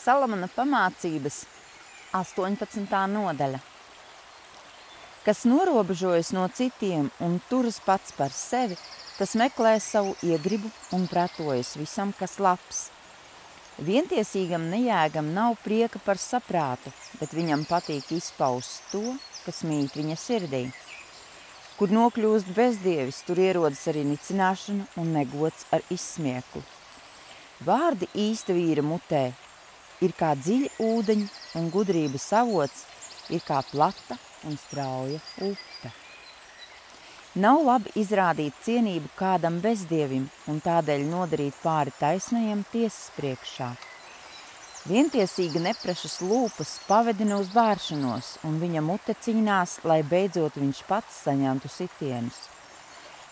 Salamana pamācības 18. nodaļa. Kas norobežojas no citiem un turas pats par sevi, tas meklē savu iegribu un pretojas visam, kas labs. Vientiesīgam nejēgam nav prieka par saprātu, bet viņam patīk izpaust to, kas mīt viņa sirdī. Kur nokļūst bezdievis, tur ierodas arī nicināšana un negods ar izsmieklu. Vārdi īsta vīra mutē ir kā dziļi ūdeņi, un gudrības avots ir kā plata un strauja upe. Nav labi izrādīt cienību kādam bezdievim un tādēļ nodarīt pāri taisnajam tiesas priekšā. Vientiesīga neprešas lūpas pavedina uz bāršanos, un viņa mute cīnās, lai beidzot viņš pats saņemtu sitienus.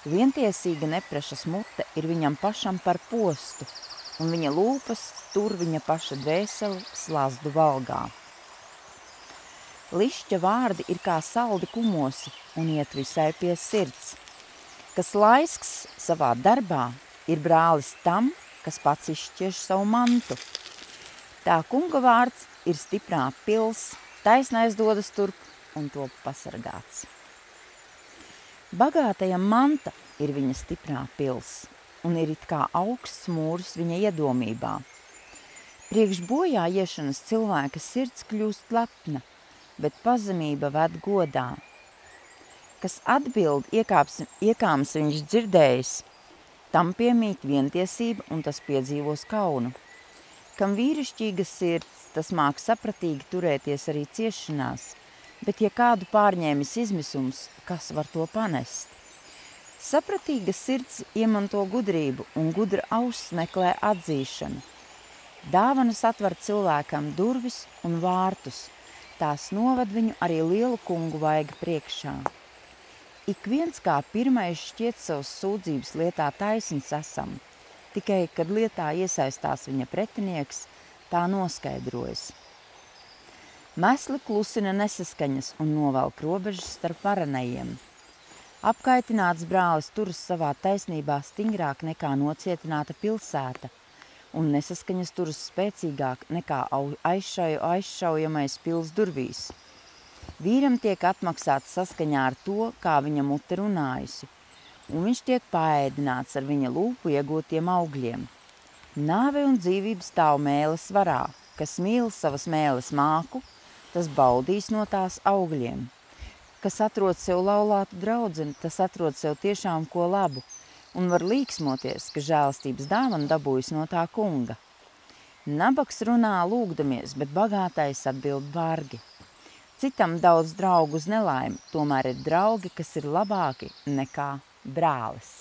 Vientiesīga neprešas mute ir viņam pašam par postu, un viņa lūpas tur viņa paša dvēseli slazdu valgā. Lišķa vārdi ir kā saldi kumosi un iet visai pie sirds. Kas laisks savā darbā, ir brālis tam, kas pats izšķiež savu mantu. Tā kunga vārds ir stiprā pils, taisnais dodas turp un top pasargāts. Bagātajam manta ir viņa stiprā pils un ir it kā augsts mūris viņa iedomībā. Priekš bojā iešanas cilvēka sirds kļūst lepna, bet pazemība ved godā. Kas atbild, iekāms viņš dzirdējis, tam piemīt vientiesība un tas piedzīvos kaunu. Kam vīrišķīga sirds, tas māk sapratīgi turēties arī ciešanās, bet ja kādu pārņēmis izmisums, kas var to panest? Sapratīga sirds iemanto gudrību un gudra auss meklē atzīšanu. Dāvanas atver cilvēkam durvis un vārtus, tās noved viņu arī lielu kungu vaiga priekšā. Ik viens kā pirmais šķiet savas sūdzības lietā taisns esam, tikai, kad lietā iesaistās viņa pretinieks, tā noskaidrojas. Mesli klusina nesaskaņas un novelk robežas starp varenajiem. Apkaitināts brālis turas savā taisnībā stingrāk nekā nocietināta pilsēta, un nesaskaņas turas spēcīgāk nekā aizšaujamais pils durvīs. Vīram tiek atmaksāts saskaņā ar to, kā viņa mute runājusi, un viņš tiek paēdināts ar viņa lūpu iegūtiem augļiem. Nāve un dzīvība stāv mēles varā, kas mīl savas mēles māku, tas baudīs no tās augļiem. Kas atrod sev laulātu draudzeni, tas atrod sev tiešām ko labu, un var līksmoties, ka žēlastības dāvanu dabūjis no tā kunga. Nabaks runā lūgdamies, bet bagātais atbild bargi. Citam daudz draugu uz nelaimi, tomēr ir draugi, kas ir labāki nekā brālis.